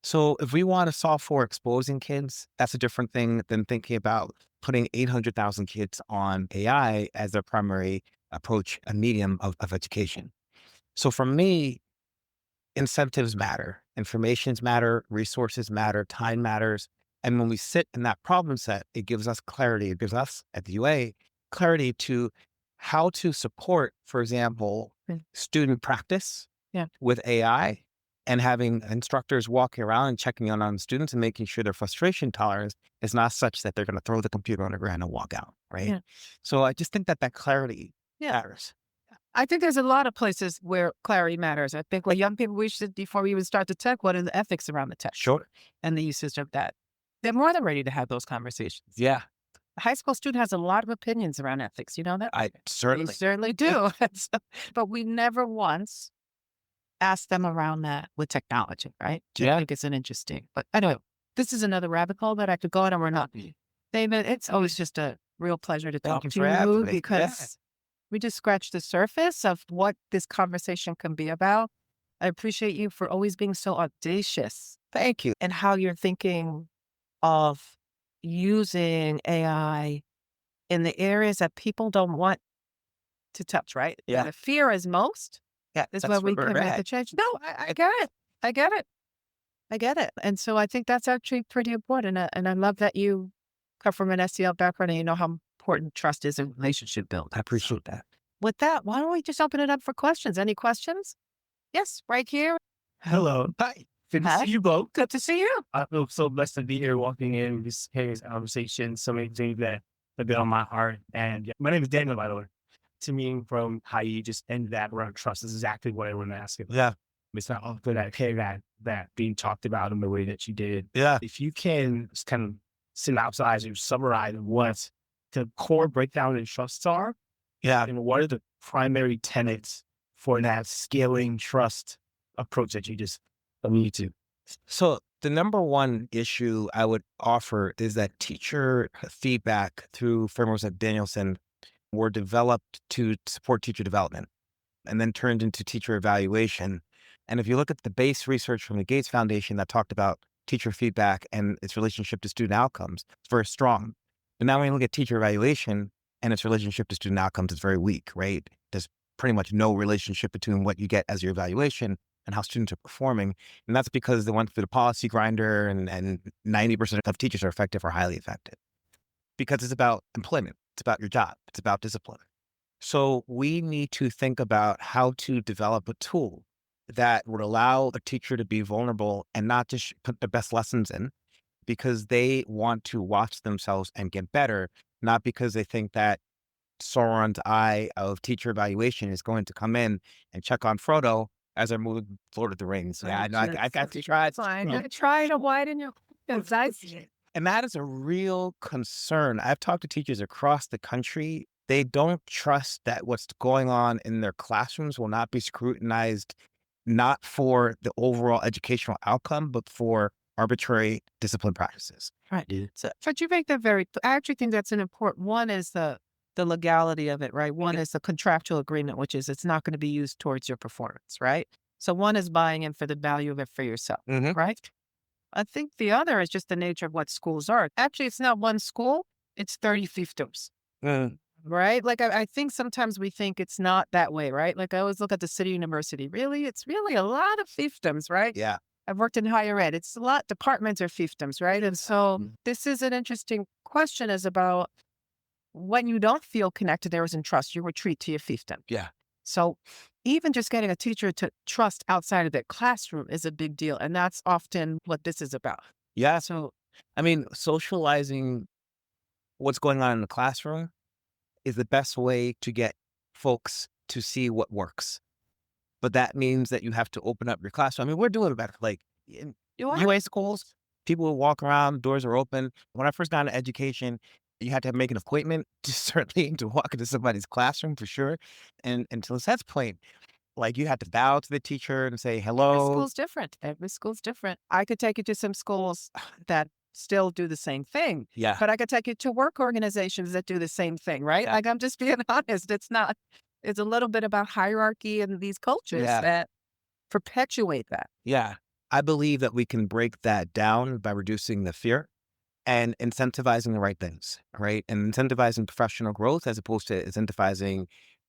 So if we want to solve for exposing kids, that's a different thing than thinking about putting 800,000 kids on AI as their primary approach, a medium of education. So for me, incentives matter, informations matter, resources matter, time matters. And when we sit in that problem set, it gives us clarity. It gives us at the UA clarity to how to support, for example, student practice Yeah. with AI and having instructors walking around and checking on students and making sure their frustration tolerance is not such that they're going to throw the computer on the ground and walk out. Right. Yeah. So I just think that clarity matters. I think there's a lot of places where clarity matters. I think what young people, we should, before we even start the tech, what are the ethics around the tech? Sure. And the usage of that. They're more than ready to have those conversations. Yeah. A high school student has a lot of opinions around ethics. You know that? I They certainly. certainly do. But we never once asked them around that with technology, right? Yeah. I think it's an interesting. But anyway, this is another rabbit hole that I could go on and we're not. David, it's always just a real pleasure to talk you to for having you me. because we just scratched the surface of what this conversation can be about. I appreciate you for always being so audacious. Thank you. And how you're thinking of using AI in the areas that people don't want to touch, right? Yeah. Where the fear is most. Yeah. Is that's where we where can we're make at. the change. No, I get it. I get it. I get it. And so I think that's actually pretty important. And I love that you come from an SEL background and you know how important trust is in relationship building. I appreciate that. With that, why don't we just open it up for questions? Any questions? Yes, right here. Hello. Hi. Good to Hi. see you both. Good to see you. I feel so blessed to be here walking in this conversation. So many things that have been on my heart. And my name is Daniel, by the way. To me, from how you just ended that around trust is exactly what I want to ask you. Yeah. It's not often that being talked about in the way that you did. Yeah. If you can just kind of synopsize or summarize what the core breakdown in trusts are, Yeah. and what are the primary tenets for that scaling trust approach that you just alluded to? So the number one issue I would offer is that teacher feedback through frameworks like Danielson were developed to support teacher development and then turned into teacher evaluation. And if you look at the base research from the Gates Foundation that talked about teacher feedback and its relationship to student outcomes, it's very strong. But now when you look at teacher evaluation and its relationship to student outcomes, it's very weak, right? There's pretty much no relationship between what you get as your evaluation and how students are performing. And that's because they went through the policy grinder and 90% of teachers are effective or highly effective. Because it's about employment, it's about your job, it's about discipline. So we need to think about how to develop a tool that would allow a teacher to be vulnerable and not just put the best lessons in because they want to watch themselves and get better, not because they think that Sauron's eye of teacher evaluation is going to come in and check on Frodo as they're moving Lord of the Rings. Yeah, I got to try it. Fine. Try to widen your eyes. And that is a real concern. I've talked to teachers across the country. They don't trust that what's going on in their classrooms will not be scrutinized, not for the overall educational outcome, but for arbitrary discipline practices. Right. So, but you make that I actually think that's an important one is the legality of it, right? One is the contractual agreement, which is it's not going to be used towards your performance, right? So one is buying in for the value of it for yourself, right? I think the other is just the nature of what schools are. Actually, it's not one school, it's 30 fiefdoms, right? Like I think sometimes we think it's not that way, right? Like I always look at the city university. Really? It's really a lot of fiefdoms, right? Yeah. I've worked in higher ed. It's a lot, departments are fiefdoms, right? And so this is an interesting question is about when you don't feel connected, there isn't trust, you retreat to your fiefdom. Yeah. So even just getting a teacher to trust outside of their classroom is a big deal. And that's often what this is about. Yeah. So I mean, socializing what's going on in the classroom is the best way to get folks to see what works. But that means that you have to open up your classroom. I mean, we're doing better. Like in you are. UA schools, people will walk around, doors are open. When I first got into education, you had to make an appointment to certainly to walk into somebody's classroom for sure. And to Lisette's point, like you had to bow to the teacher and say Every hello. school's different. Every school's different. I could take you to some schools that still do the same thing, Yeah. but I could take you to work organizations that do the same thing, right? Yeah. Like I'm just being honest. It's a little bit about hierarchy and these cultures Yeah. that perpetuate that. Yeah. I believe that we can break that down by reducing the fear and incentivizing the right things, right? And incentivizing professional growth as opposed to incentivizing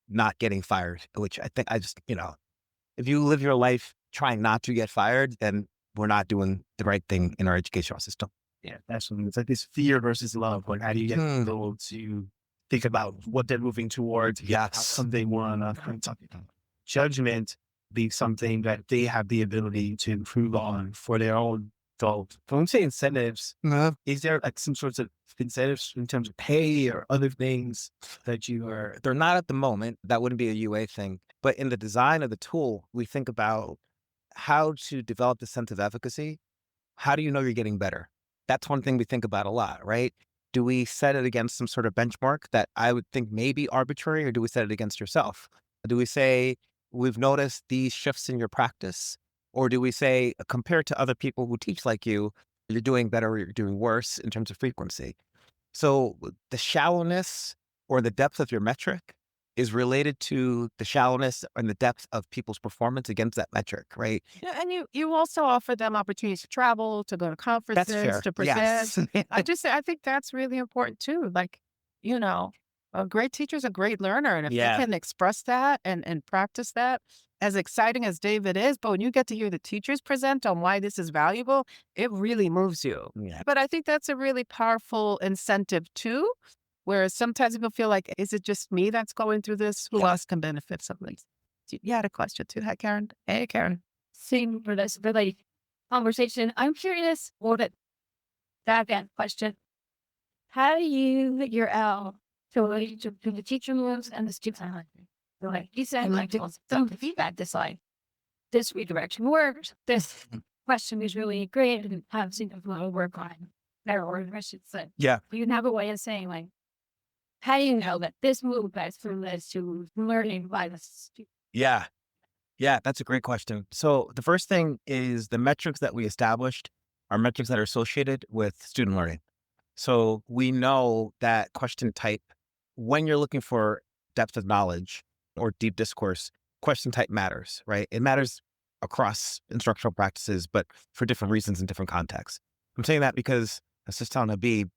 not getting fired, which I think if you live your life trying not to get fired, then we're not doing the right thing in our educational system. Yeah, absolutely. It's like this fear versus love. Like, how do you get people to think about what they're moving towards? Yes. Something want judgment be something that they have the ability to improve on for their own goals. When we say incentives, is there like some sorts of incentives in terms of pay or other things that you are? They're not at the moment. That wouldn't be a UA thing. But in the design of the tool, we think about how to develop the sense of efficacy. How do you know you're getting better? That's one thing we think about a lot, right? Do we set it against some sort of benchmark that I would think may be arbitrary, or do we set it against yourself? Do we say, we've noticed these shifts in your practice? Or do we say, compared to other people who teach like you, you're doing better or you're doing worse in terms of frequency? So the shallowness or the depth of your metric is related to the shallowness and the depth of people's performance against that metric, right? Yeah, and you also offer them opportunities to travel, to go to That's conferences, fair. to present. Yes. I think that's really important too. Like, you know, a great teacher's a great learner. And if Yeah. they can express that and practice that, as exciting as David is, but when you get to hear the teachers present on why this is valuable, it really moves you. Yeah. But I think that's a really powerful incentive too. Whereas sometimes people feel like, is it just me that's going through this? Who else can benefit from this? You had a question too. Hi, Karen. Hey, Karen. Same for this really conversation. I'm curious, what it that question. How do you figure out to the teacher moves and the students? So like you said, like some feedback this like this redirection works. This question is really great and have seen a lot of work on better order questions. So Yeah. you can have a way of saying like, how do you know that this move best from this to learning by the student? Yeah. Yeah, that's a great question. So the first thing is the metrics that we established are metrics that are associated with student learning. So we know that question type, when you're looking for depth of knowledge or deep discourse, question type matters, right? It matters across instructional practices, but for different reasons in different contexts. I'm saying that because, I was just telling Habib,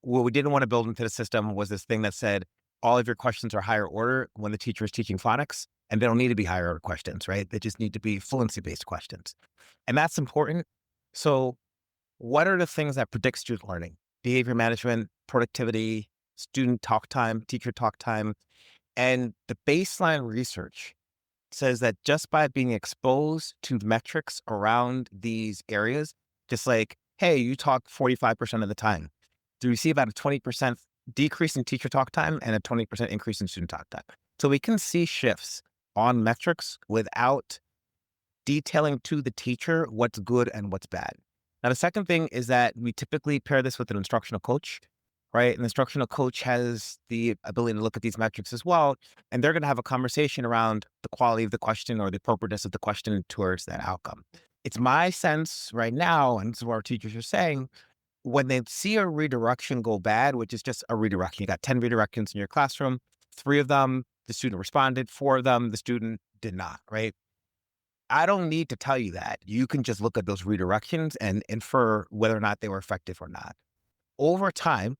what we didn't want to build into the system was this thing that said all of your questions are higher order when the teacher is teaching phonics, and they don't need to be higher order questions, right? They just need to be fluency-based questions. And that's important. So what are the things that predict student learning? Behavior management, productivity, student talk time, teacher talk time. And the baseline research says that just by being exposed to metrics around these areas, just like, hey, you talk 45% of the time, you see about a 20% decrease in teacher talk time and a 20% increase in student talk time. So we can see shifts on metrics without detailing to the teacher what's good and what's bad. Now, the second thing is that we typically pair this with an instructional coach, right? An instructional coach has the ability to look at these metrics as well, and they're going to have a conversation around the quality of the question or the appropriateness of the question towards that outcome. It's my sense right now, and this is what our teachers are saying, when they see a redirection go bad, which is just a redirection, you got 10 redirections in your classroom, 3 of them, the student responded, 4 of them, the student did not, right? I don't need to tell you that. You can just look at those redirections and infer whether or not they were effective or not. Over time,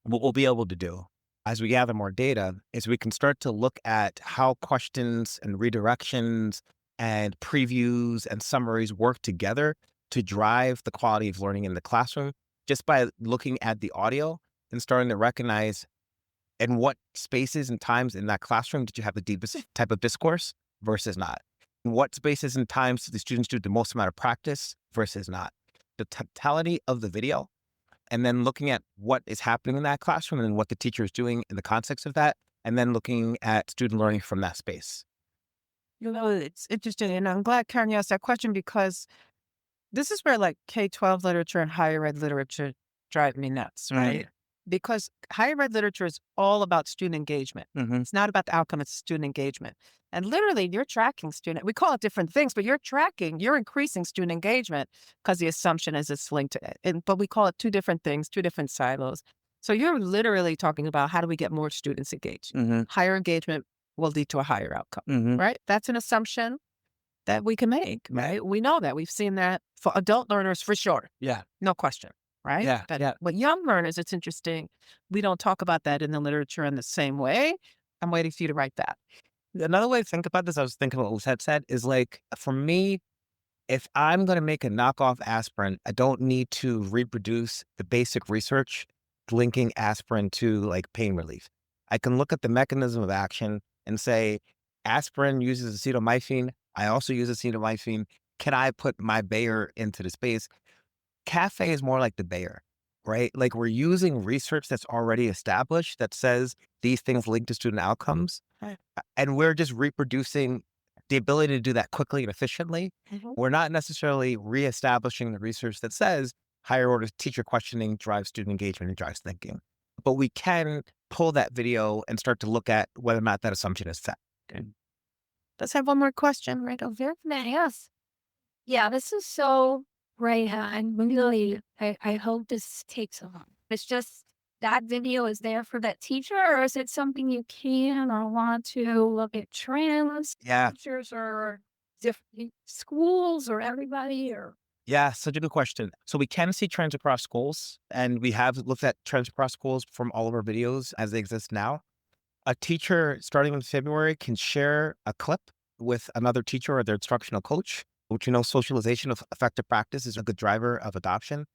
what we'll be able to do as we gather more data is we can start to look at how questions and redirections and previews and summaries work together to drive the quality of learning in the classroom just by looking at the audio and starting to recognize in what spaces and times in that classroom did you have the deepest type of discourse versus not? In what spaces and times did the students do the most amount of practice versus not? The totality of the video, and then looking at what is happening in that classroom and what the teacher is doing in the context of that, and then looking at student learning from that space. It's interesting. And I'm glad Karen asked that question because this is where like K-12 literature and higher ed literature drive me nuts, right? Because higher ed literature is all about student engagement. It's not about the outcome, it's student engagement. And literally, you're tracking student, we call it different things, but you're increasing student engagement because the assumption is it's linked to it. But we call it two different things, two different silos. So you're literally talking about how do we get more students engaged? Higher engagement will lead to a higher outcome, right? That's an assumption that we can make, right? We know that. We've seen that for adult learners for sure. Yeah. No question, right? But with young learners, it's interesting. We don't talk about that in the literature in the same way. I'm waiting for you to write that. Another way to think about this, I was thinking what Lisette said, is like, for me, if I'm going to make a knockoff aspirin, I don't need to reproduce the basic research linking aspirin to like pain relief. I can look at the mechanism of action and say, aspirin uses acetaminophen. I also use acetaminophen. Can I put my Bayer into the space? Cafe is more like the Bayer, right? Like we're using research that's already established that says these things link to student outcomes. And we're just reproducing the ability to do that quickly and efficiently. We're not necessarily reestablishing the research that says higher order teacher questioning drives student engagement and drives thinking. But we can pull that video and start to look at whether or not that assumption is set. Let's have one more question right over there. Yes. Yeah, this is so great. And really, I hope this takes on. It's just that video is there for that teacher, or is it something you can or want to look at trends, teachers, or different schools, or everybody, or Yeah, such a good question. So we can see trends across schools, and we have looked at trends across schools from all of our videos as they exist now. A teacher starting in February can share a clip with another teacher or their instructional coach, which socialization of effective practice is a good driver of adoption.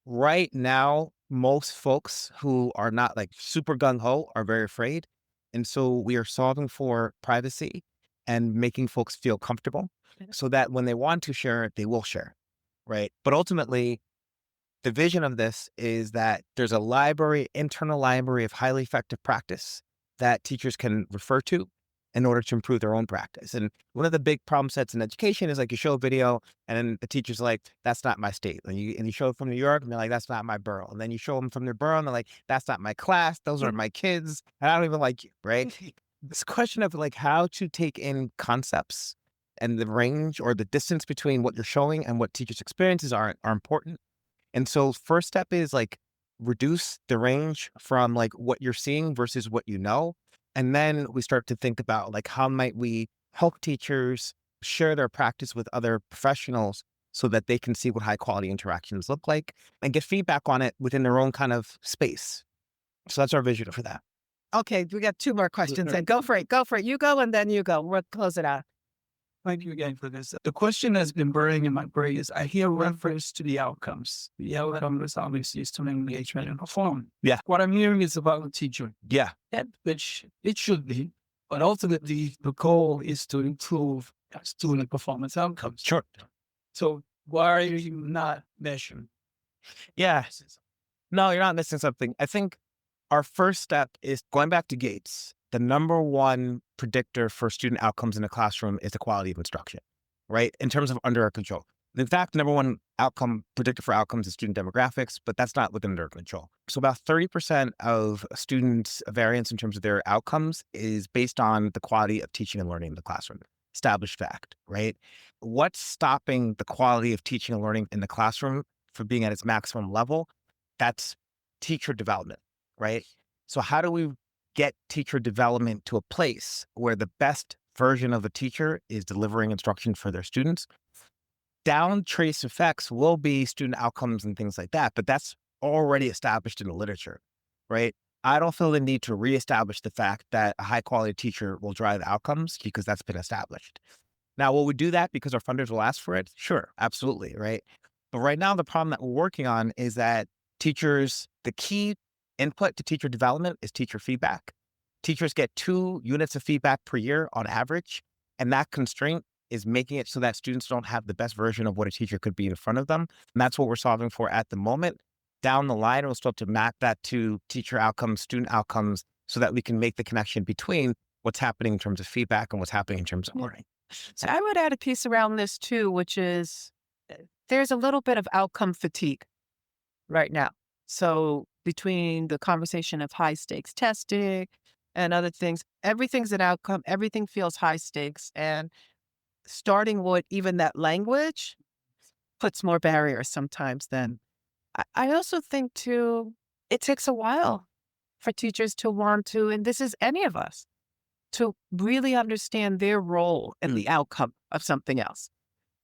Right now, most folks who are not like super gung-ho are very afraid. And so we are solving for privacy and making folks feel comfortable so that when they want to share it, they will share, right? But ultimately, the vision of this is that there's a library, internal library of highly effective practice that teachers can refer to in order to improve their own practice. And one of the big problem sets in education is like you show a video and then the teacher's like, that's not my state. And you show it from New York and they're like, that's not my borough. And then you show them from their borough and they're like, that's not my class. Those aren't my kids. I don't even like you, right? This question of like how to take in concepts and the range or the distance between what you're showing and what teachers' experiences are important. And so first step is like reduce the range from like what you're seeing versus what you know. And then we start to think about like how might we help teachers share their practice with other professionals so that they can see what high quality interactions look like and get feedback on it within their own kind of space. So that's our vision for that. Okay, we got two more questions. And go for it. Go for it. You go and then you go. We'll close it out. Thank you again for this. The question that's been burning in my brain is I hear reference to the outcomes. The outcome is obviously student engagement and performance. Yeah. What I'm hearing is about the teacher. Yeah. Which it should be. But ultimately, the goal is to improve student performance outcomes. Sure. So why are you not measuring? Yeah. No, you're not missing something. I think our first step is going back to Gates. The number one predictor for student outcomes in a classroom is the quality of instruction, right? In terms of under our control. In fact, number one outcome predictor for outcomes is student demographics, but that's not within their control. So about 30% of students' variance in terms of their outcomes is based on the quality of teaching and learning in the classroom. Established fact, right? What's stopping the quality of teaching and learning in the classroom from being at its maximum level? That's teacher development, right? So how do we get teacher development to a place where the best version of a teacher is delivering instruction for their students? Down trace effects will be student outcomes and things like that, but that's already established in the literature, right? I don't feel the need to reestablish the fact that a high quality teacher will drive outcomes because that's been established. Now, will we do that because our funders will ask for it? Sure, absolutely, right? But right now, the problem that we're working on is that the key input to teacher development is teacher feedback. Teachers get 2 units of feedback per year on average, and that constraint is making it so that students don't have the best version of what a teacher could be in front of them. And that's what we're solving for at the moment. Down the line, we'll start to map that to teacher outcomes, student outcomes, so that we can make the connection between what's happening in terms of feedback and what's happening in terms of learning. So I would add a piece around this too, which is there's a little bit of outcome fatigue right now. So between the conversation of high stakes testing and other things, everything's an outcome, everything feels high stakes. And starting with even that language puts more barriers sometimes than I also think too, it takes a while for teachers to want to, and this is any of us, to really understand their role in the outcome of something else.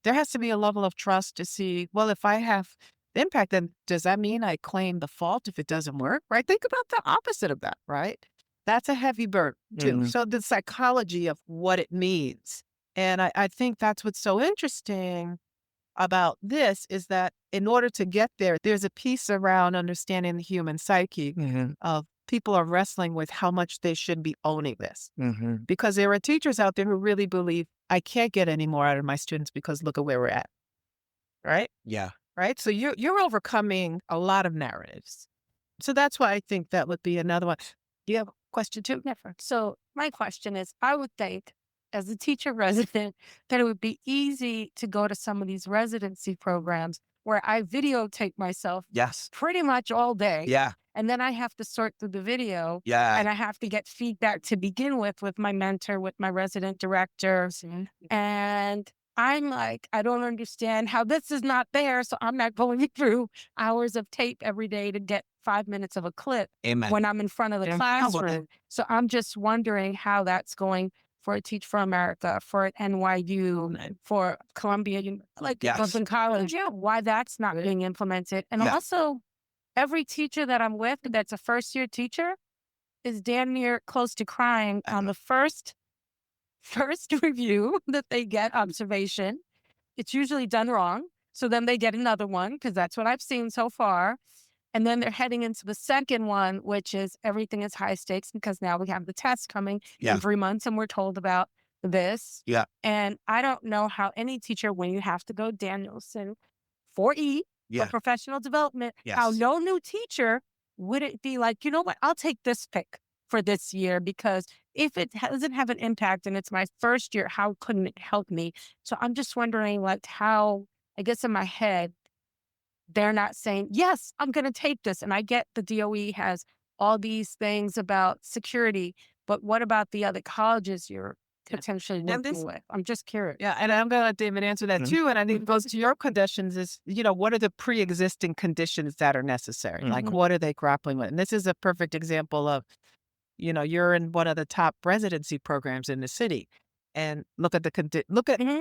There has to be a level of trust to see, well, if I have impact, then does that mean I claim the fault if it doesn't work, right? Think about the opposite of that, right? That's a heavy burden too. So the psychology of what it means. And I think that's what's so interesting about this is that in order to get there, there's a piece around understanding the human psyche of people are wrestling with how much they should be owning this. Because there are teachers out there who really believe I can't get any more out of my students because look at where we're at. Right? Yeah. Right? So you're overcoming a lot of narratives. So that's why I think that would be another one. Do you have a question too? Never. So my question is, I would think as a teacher resident that it would be easy to go to some of these residency programs where I videotape myself Yes. pretty much all day. Yeah. And then I have to sort through the video Yeah. and I have to get feedback to begin with my mentor, with my resident director. And I'm like, I don't understand how this is not there. So I'm not going through hours of tape every day to get 5 minutes of a clip Amen. when I'm in front of the classroom. So I'm just wondering how that's going for Teach for America, for NYU, for Columbia, like Brooklyn College, why that's not being implemented. And also, every teacher that I'm with that's a first-year teacher is damn near close to crying on the first review that they get, observation. It's usually done wrong. So then they get another one, because that's what I've seen so far. And then they're heading into the second one, which is everything is high stakes because now we have the test coming in 3 months and we're told about this. And I don't know how any teacher, when you have to go Danielson 4E for professional development, how no new teacher would it be like, you know what, I'll take this pick for this year because if it doesn't have an impact and it's my first year, how couldn't it help me? So I'm just wondering like how, I guess in my head, they're not saying, yes, I'm going to take this. And I get the DOE has all these things about security, but what about the other colleges you're potentially working with? I'm just curious. Yeah, and I'm going to let David answer that too. And I think it goes to your conditions is, what are the pre-existing conditions that are necessary? Like, what are they grappling with? And this is a perfect example of, you're in one of the top residency programs in the city. And look at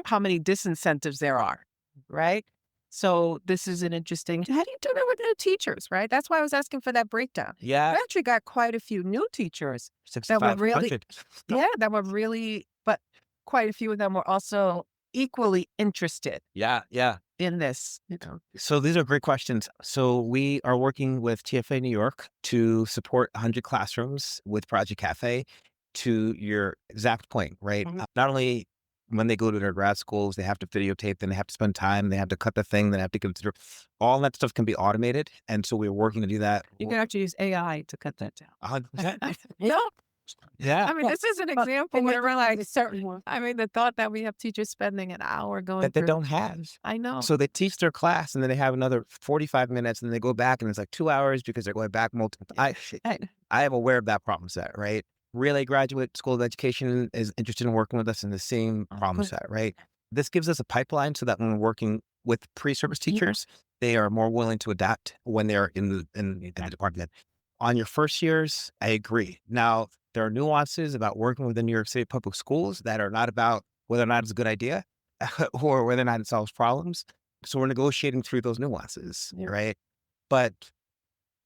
how many disincentives there are, right? So this is an interesting, how do you do that with new teachers, right? That's why I was asking for that breakdown. We actually got quite a few new teachers that were really, but quite a few of them were also equally interested in this. So these are great questions. So we are working with TFA New York to support 100 classrooms with Project Cafe. To your exact point, right? Not only when they go to their grad schools, they have to videotape, then they have to spend time, they have to cut the thing, then they have to consider all that stuff can be automated. And so we're working to do that. You can actually use AI to cut that down. 100%. I mean, this is an example where we're like, the thought that we have teachers spending an hour going that they don't have. I know. So they teach their class and then they have another 45 minutes and then they go back and it's like 2 hours because they're going back multiple times. I am aware of that problem set, right? Relay Graduate School of Education is interested in working with us in the same problem set, right? This gives us a pipeline so that when we're working with pre-service teachers, they are more willing to adapt when they're in the department. On your first years, I agree. Now, there are nuances about working with the New York City Public Schools that are not about whether or not it's a good idea or whether or not it solves problems. So we're negotiating through those nuances, right? But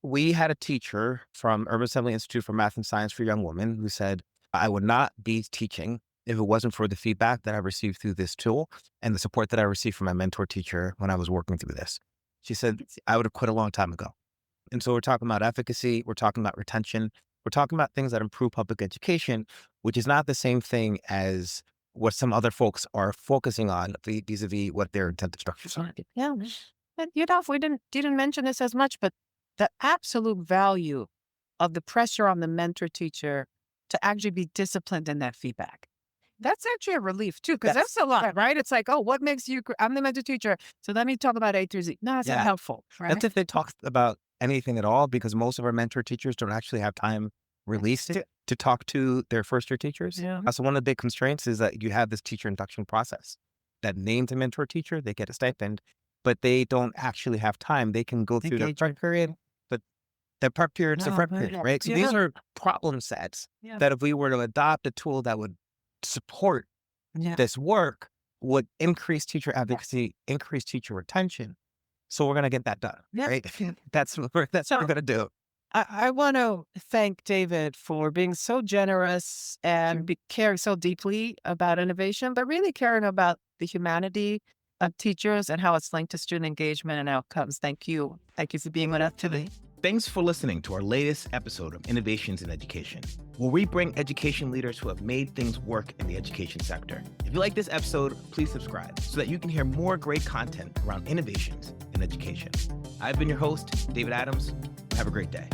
we had a teacher from Urban Assembly Institute for Math and Science for Young Women who said, I would not be teaching if it wasn't for the feedback that I received through this tool and the support that I received from my mentor teacher when I was working through this. She said, I would have quit a long time ago. And so we're talking about efficacy. We're talking about retention. We're talking about things that improve public education, which is not the same thing as what some other folks are focusing on vis-a-vis what their intended structures are. Yeah. And we didn't mention this as much, but the absolute value of the pressure on the mentor teacher to actually be disciplined in that feedback. That's actually a relief too, because that's a lot, right? It's like, oh, what makes you, I'm the mentor teacher, so let me talk about A through Z. No, that's not helpful, right? That's if they talk about anything at all, because most of our mentor teachers don't actually have time released to talk to their first year teachers. Yeah. So one of the big constraints is that you have this teacher induction process that names a mentor teacher, they get a stipend, but they don't actually have time. They can go through their prep period, but the prep period's a prep period, right? So these are problem sets that if we were to adopt a tool that would support this work, would increase teacher advocacy, increase teacher retention. So we're going to get that done, right? That's what we're going to do. I want to thank David for being so generous and caring so deeply about innovation, but really caring about the humanity of teachers and how it's linked to student engagement and outcomes. Thank you. Thank you for being with us today. Thanks for listening to our latest episode of Innovations in Education, where we bring education leaders who have made things work in the education sector. If you like this episode, please subscribe so that you can hear more great content around innovations in education. I've been your host, David Adams. Have a great day.